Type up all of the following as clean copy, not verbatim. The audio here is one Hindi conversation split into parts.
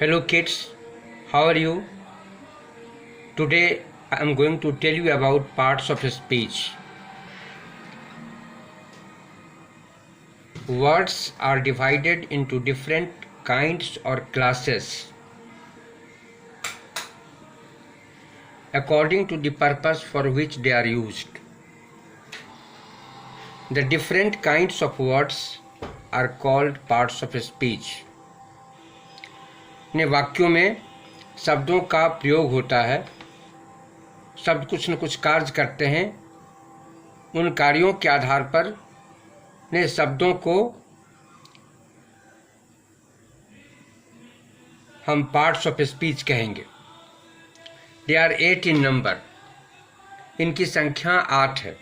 Hello kids, how are you? Today I am going to tell you about parts of speech. Words are divided into different kinds or classes according to the purpose for which they are used. The different kinds of words are called parts of speech. ने वाक्यों में शब्दों का प्रयोग होता है। शब्द कुछ न कुछ कार्य करते हैं। उन कार्यों के आधार पर ने शब्दों को हम पार्ट्स ऑफ स्पीच कहेंगे। They are 8 in number. इनकी संख्या 8 है।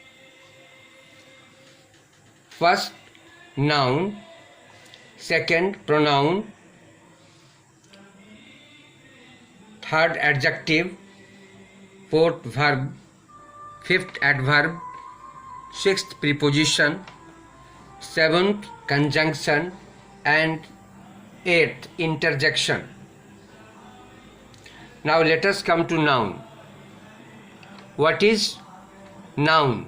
First noun, second pronoun, third adjective, fourth verb, fifth adverb, sixth preposition, seventh conjunction and eighth interjection. Now let us come to noun. What is noun?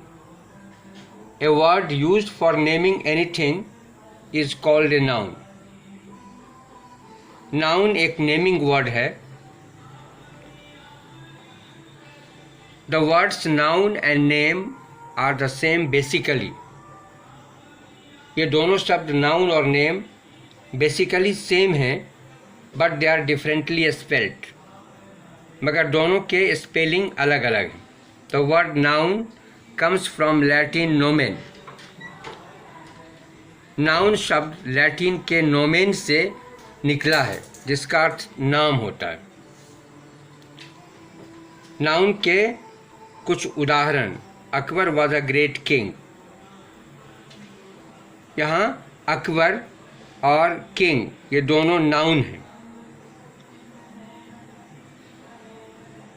A word used for naming anything is called a noun. Noun एक नेमिंग वर्ड है। The words noun and name are the same basically. ये दोनों शब्द नाउन और नेम बेसिकली सेम हैं, but they are differently spelled, मगर दोनों के स्पेलिंग अलग अलग हैं। The word noun comes from Latin nomen. Noun शब्द लैटिन के नोमेन से निकला है, जिसका अर्थ नाम होता है। नाउन के कुछ उदाहरण: Akbar was a great king. यहाँ अकबर और किंग ये दोनों नाउन हैं।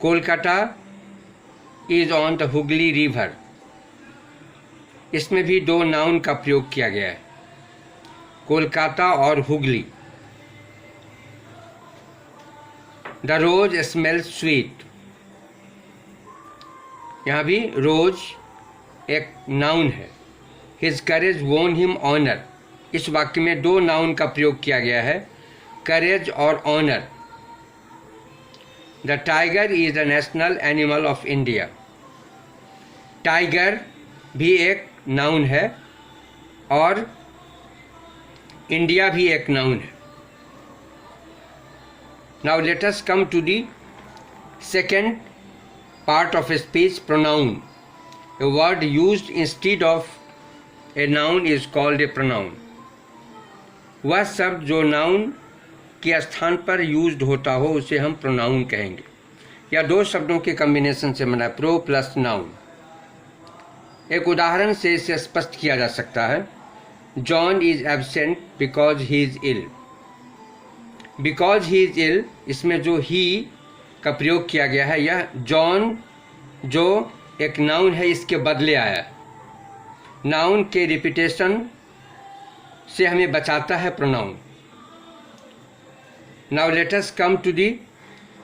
Kolkata is on the Hooghly river. इसमें भी दो नाउन का प्रयोग किया गया है, कोलकाता और Hooghly. The rose smells sweet. यहाँ भी रोज एक नाउन है। हिज करेज वोन हिम ऑनर। इस वाक्य में दो नाउन का प्रयोग किया गया है, करेज और honour. The tiger is the national animal of India. Tiger भी एक नाउन है और इंडिया भी एक नाउन है। Now let us come to the second part of speech, pronoun. A word used instead of a noun is called a pronoun. वह शब्द जो नाउन के स्थान पर यूज्ड होता हो उसे हम प्रोनाउन कहेंगे, या दो शब्दों के कॉम्बिनेशन से बना प्रो प्लस नाउन। एक उदाहरण से इसे स्पष्ट किया जा सकता है। John is absent because he is ill. Because he is ill, इसमें जो ही का प्रयोग किया गया है, यह जॉन जो एक नाउन है इसके बदले आया। नाउन के रिपीटेशन से हमें बचाता है pronoun. Now let us come to the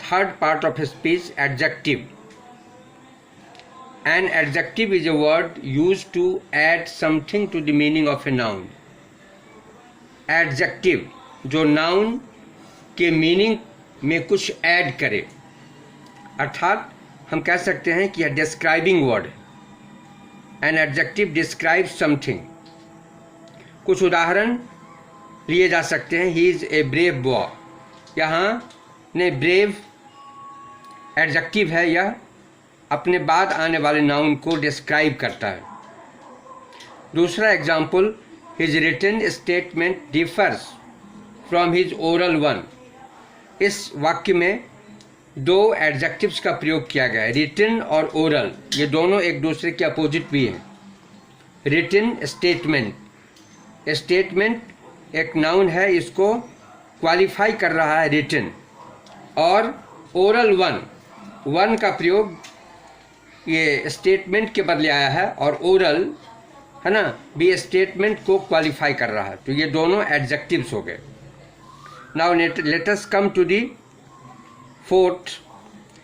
third part of speech, adjective. An adjective is a word used to add something to the meaning of a noun. Adjective जो नाउन के मीनिंग में कुछ ऐड करे, अर्थात हम कह सकते हैं कि यह डिस्क्राइबिंग वर्ड है। An adjective describes something. कुछ उदाहरण लिए जा सकते हैं। He is a brave boy. यहाँ ने ब्रेव एडजेक्टिव है, यह अपने बाद आने वाले नाउन को डिस्क्राइब करता है। दूसरा example, his written statement differs from his oral one. इस वाक्य में दो एडजेक्टिव्स का प्रयोग किया गया है, रिटन और ओरल। ये दोनों एक दूसरे के अपोजिट भी हैं। रिटन स्टेटमेंट, स्टेटमेंट एक नाउन है, इसको क्वालिफाई कर रहा है रिटन। और ओरल वन, वन का प्रयोग ये स्टेटमेंट के बदले आया है, और ओरल है ना भी स्टेटमेंट को क्वालिफाई कर रहा है। तो ये दोनों एडजेक्टिव्स हो गए। Now let us come to the fourth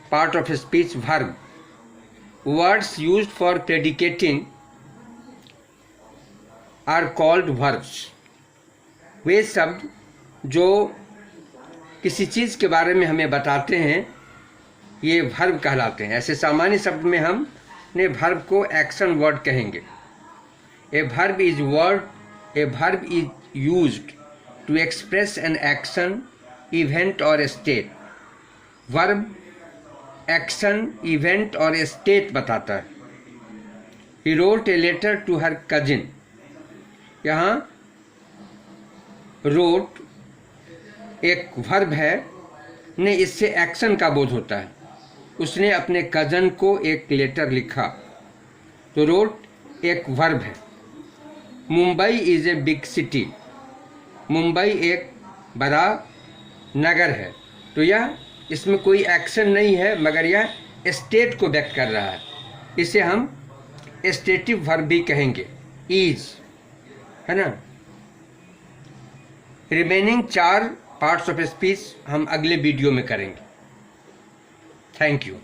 part of speech, verb. Words used for predicating are called verbs. वे शब्द जो किसी चीज़ के बारे में हमें बताते हैं ये वर्ब कहलाते हैं. ऐसे सामान्य शब्द में हम ने वर्ब को एक्शन वर्ड कहेंगे. A verb is used to express an action, event और स्टेट. वर्ब एक्शन, इवेंट और स्टेट बताता है. He wrote a letter to her cousin. यहाँ रोट एक वर्ब है, ने इससे एक्शन का बोध होता है. उसने अपने कज़न को एक लेटर लिखा, तो रोट एक वर्ब है. Mumbai is a big city. Mumbai एक बड़ा नगर है. तो यह इसमें कोई एक्शन नहीं है मगर यह स्टेट को व्यक्त कर रहा है. इसे हम स्टेटिव वर्ब भी कहेंगे. इज है ना. रिमेनिंग 4 पार्ट्स ऑफ स्पीच हम अगले वीडियो में करेंगे. Thank you.